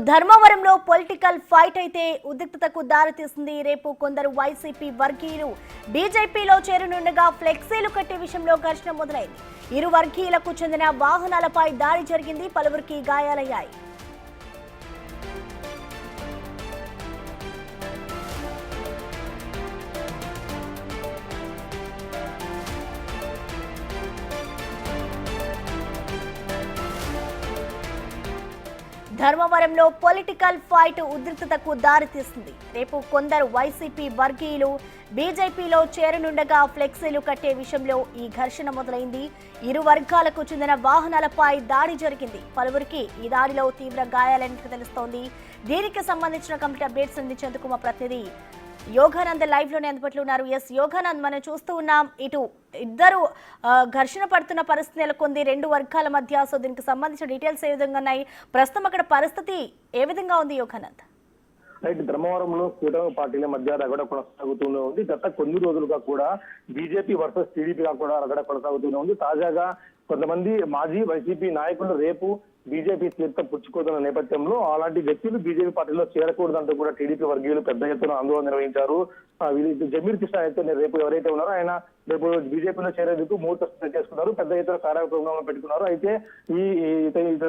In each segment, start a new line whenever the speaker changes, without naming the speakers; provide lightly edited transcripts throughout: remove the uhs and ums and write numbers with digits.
ధర్మవరంలో political fight అయితే ఉద్రిక్తతకు దారితీసింది. రేపు కొందరు వైసీపీ వర్గీయులు బీజేపీలో చేరనుండగా ఫ్లెక్సీలు కట్టే విషయంలో ఘర్షణ మొదలైంది. ఇరు వర్గీయులకు చెందిన వాహనాలపై దాడి జరిగింది. పలువురికి గాయాలయ్యాయి. ధర్మవరంలో పొలిటికల్ ఫైట్ ఉద్రిక్తతకు దారితీస్తుంది. రేపు కొందరు వైసీపీ వర్గీయులు బీజేపీలో చేరనుండగా ఫ్లెక్సీలు కట్టే విషయంలో ఈ ఘర్షణ మొదలైంది. ఇరు వర్గాలకు చెందిన వాహనాలపై దాడి జరిగింది. పలువురికి ఈ దాడిలో తీవ్ర గాయాలైనట్లు తెలుస్తోంది. దీనికి సంబంధించిన కంప్లీట్ అప్డేట్స్ అందించేందుకు మా ప్రతినిధి యోగానంద్ లైవ్ లోనే అందుబాటులో ఉన్నారు. ఎస్ యోగానంద్, మనం చూస్తూ ఉన్నాం ఇటు ఇద్దరు ఘర్షణ పడుతున్న పరిస్థితి నెలకొంది రెండు వర్గాల మధ్య. సో దీనికి సంబంధించిన డీటెయిల్స్ ఏ విధంగా ఉన్నాయి, ప్రస్తుతం అక్కడ పరిస్థితి ఏ విధంగా ఉంది యోగానంద్?
రైట్, ధర్మవరంలో కూటమి పార్టీల మధ్య రగడ కొనసాగుతూనే ఉంది. గత కొన్ని రోజులుగా కూడా బీజేపీ వర్సెస్ టీడీపీగా కూడా రగడ కొనసాగుతూనే ఉంది. తాజాగా కొంతమంది మాజీ వైసీపీ నాయకులు రేపు బీజేపీ తీర్థం పుచ్చుకోతున్న నేపథ్యంలో అలాంటి వ్యక్తులు బీజేపీ పార్టీలో చేరకూడదంటూ కూడా టీడీపీ వర్గీయులు పెద్ద ఎత్తున ఆందోళన నిర్వహించారు. జమీర్ కృష్ణ అయితే రేపు ఎవరైతే ఉన్నారో ఆయన రేపు బీజేపీలో చేరేందుకు ముహూర్తం చేసుకున్నారు. పెద్ద ఎత్తున కార్యక్రమంలో పెట్టుకున్నారు. అయితే ఈ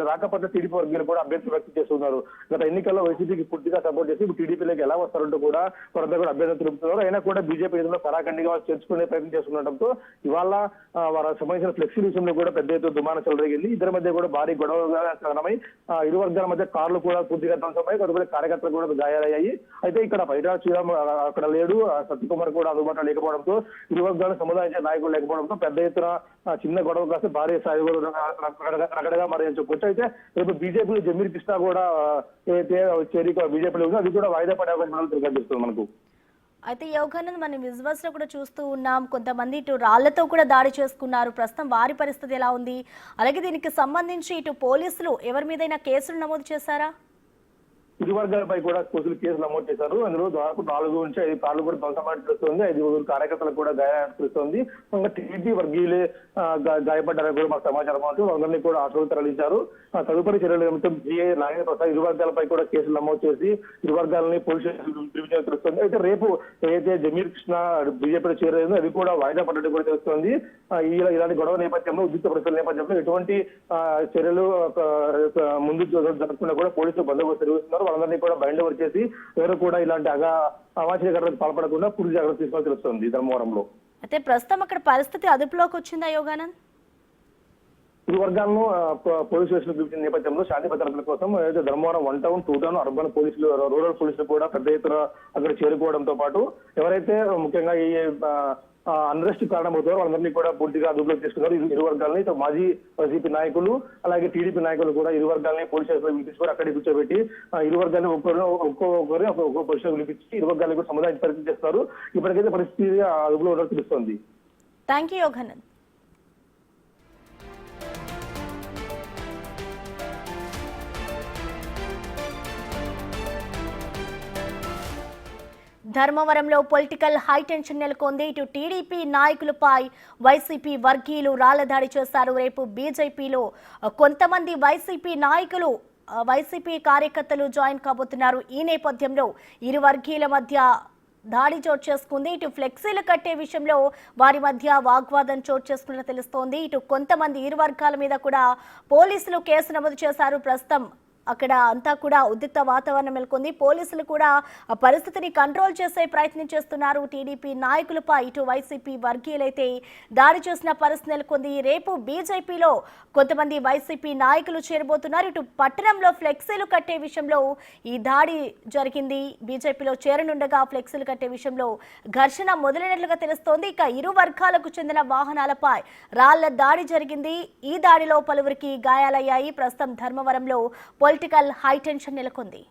రాకపోతే టీడీపీ వర్గీయులు కూడా అభ్యర్థులు వ్యక్తం చేస్తున్నారు. గత ఎన్నికల్లో వైసీపీకి పూర్తిగా సపోర్ట్ చేసి టీడీపీలోకి ఎలా వస్తారంటూ కూడా వారంతా కూడా అభ్యర్థులు తెలుపుతున్నారు. అయినా కూడా బీజేపీ ఎదురులో కరాఖండిగా చేర్చుకునే ప్రయత్నం చేస్తుండటంతో ఇవాళ వారికి సంబంధించిన ఫ్లెక్సీ విషయంలో కూడా పెద్ద ఎత్తున దుమానం చెలరేగింది. ఇద్దరి మధ్య కూడా భారీ గొడవగా కారణమై ఇరు వర్గాల మధ్య కార్లు కూడా పూర్తిగా ధ్వంసమై కొంతమంది కార్యకర్తలు కూడా గాయాలయ్యాయి. అయితే ఇక్కడ బయట శ్రీరామ్ అక్కడ లేడు, సత్యకుమార్ కూడా అందుబాటులో లేకపోవడంతో ఇరు వర్గాలను సముదాయించే నాయకులు లేకపోవడంతో పెద్ద ఎత్తున చిన్న గొడవ కాస్త భారీ స్థాయి రగడగా మరి చెప్పుకోవచ్చు. అయితే రేపు బీజేపీలో జమీర్ కృష్ణ కూడా ఏదైతే చేరి బీజేపీలో ఉందో అది కూడా వాయిదా పడే అవకాశం కనిపిస్తుంది మనకు.
అయితే యోగానంద్, మనం విజువల్స్ లో కూడా చూస్తూ ఉన్నాం, కొంతమంది ఇటు రాళ్లతో కూడా దాడి చేసుకున్నారు. ప్రస్తుతం వారి పరిస్థితి ఎలా ఉంది? అలాగే దీనికి సంబంధించి ఇటు పోలీసులు ఎవరి మీదైనా కేసులు నమోదు చేశారా?
ఇరు వర్గాలపై కూడా కేసులు నమోదు చేశారు. అందులో దాదాపు 4 నుంచి 5 కార్లు కూడా ధ్వంసమాడి తెలుస్తుంది. 5 కార్యకర్తలకు కూడా గాయాలు తెలుస్తుంది. టీడీపీ వర్గీయులే గాయపడ్డారని కూడా మాకు సమాచారం అవుతుంది. అందరినీ కూడా ఆసుపత్రికి తరలించారు. తదుపరి చర్యల నిమిత్తం జీఏ నాగేంద్ర ప్రసాద్ ఇరు వర్గాలపై కూడా కేసులు నమోదు చేసి ఇరు వర్గాలని పోలీసు స్టేషన్ తెలుస్తుంది. అయితే రేపు ఏదైతే జమీర్ కృష్ణ బీజేపీలో చేరేదో అది కూడా వాయిదా పడ్డట్టు కూడా తెలుస్తుంది. ఇలాంటి గొడవ నేపథ్యంలో ఉద్రిక్త పరిస్థితుల నేపథ్యంలో ఎటువంటి చర్యలు ముందు జరగకుండా కూడా పోలీసులు బందోబస్తు నిర్వహిస్తున్నారు. వాళ్ళందరినీ కూడా బైండ్ ఓవర్ చేసి ఎవరు కూడా ఇలాంటి అవాంఛనీయ ఘటనలకు పాల్పడకుండా పూర్తి జాగ్రత్త తీసుకోవాల్సి తెలుస్తుంది ధర్మవరంలో.
అయితే ప్రస్తుతం అక్కడ పరిస్థితి అదుపులోకి వచ్చిందా యోగానంద్?
ఇరు వర్గాలను పోలీసు స్టేషన్ పిలిచిన నేపథ్యంలో శాంతి భద్రతల కోసం ఏదైతే ధర్మవరం 1 టౌన్ 2 టౌన్ అర్బన్ పోలీసులు రూరల్ పోలీసులు కూడా పెద్ద ఎత్తున అక్కడ చేరుకోవడంతో పాటు ఎవరైతే ముఖ్యంగా ఈ అన్రెస్ట్ కారణమవుతారో వాళ్ళందరినీ కూడా పూర్తిగా అదుపులోకి తీసుకున్నారు. ఇరు వర్గాలని మాజీ వైసీపీ నాయకులు అలాగే టీడీపీ నాయకులు కూడా ఇరు వర్గాలని పోలీస్ స్టేషన్ పిలిపించుకొని అక్కడికి కూర్చోబెట్టి ఇరు వర్గాన్ని ఒక్కొక్కరిని ఒక్కొక్క పొజిషన్ పిలిపించి ఇరు వర్గాలను కూడా సముదాయం పరిస్థితి చేస్తారు. ఇప్పటికైతే పరిస్థితి అదుపులో ఉన్నట్టు తెలుస్తోంది.
Thank you Yoganand. ధర్మవరంలో పొలిటికల్ హైటెన్షన్ నెలకొంది. ఇటు టీడీపీ నాయకులపై వైసీపీ వర్గీయులు రాళ్ల దాడి చేశారు. రేపు బీజేపీలో కొంతమంది వైసీపీ నాయకులు వైసీపీ కార్యకర్తలు జాయిన్ కాబోతున్నారు. ఈ నేపథ్యంలో ఇరు వర్గీయుల మధ్య దాడి చోటు చేసుకుంది. ఇటు ఫ్లెక్సీలు కట్టే విషయంలో వారి మధ్య వాగ్వాదం చోటు చేసుకున్నట్లు తెలుస్తోంది. ఇటు కొంతమంది ఇరు వర్గాల మీద కూడా పోలీసులు కేసు నమోదు చేశారు. ప్రస్తుతం అక్కడ అంతా కూడా ఉద్రిక్త వాతావరణం నెలకొంది. పోలీసులు కూడా ఆ పరిస్థితిని కంట్రోల్ చేసే ప్రయత్నం చేస్తున్నారు. టీడీపీ నాయకులపై ఇటు వైసీపీ వర్గీయులైతే దాడి చేసిన పరిస్థితి నెలకొంది. రేపు బీజేపీలో కొంతమంది వైసీపీ నాయకులు చేరబోతున్నారు. ఇటు పట్టణంలో ఫ్లెక్సీలు కట్టే విషయంలో ఈ దాడి జరిగింది. బీజేపీలో చేరనుండగా ఫ్లెక్సీలు కట్టే విషయంలో ఘర్షణ మొదలైనట్లుగా తెలుస్తోంది. ఇక ఇరు వర్గాలకు చెందిన వాహనాలపై రాళ్ల దాడి జరిగింది. ఈ దాడిలో పలువురికి గాయాలయ్యాయి. ప్రస్తుతం ధర్మవరంలో పొలిటికల్ హైటెన్షన్ నెలకొంది.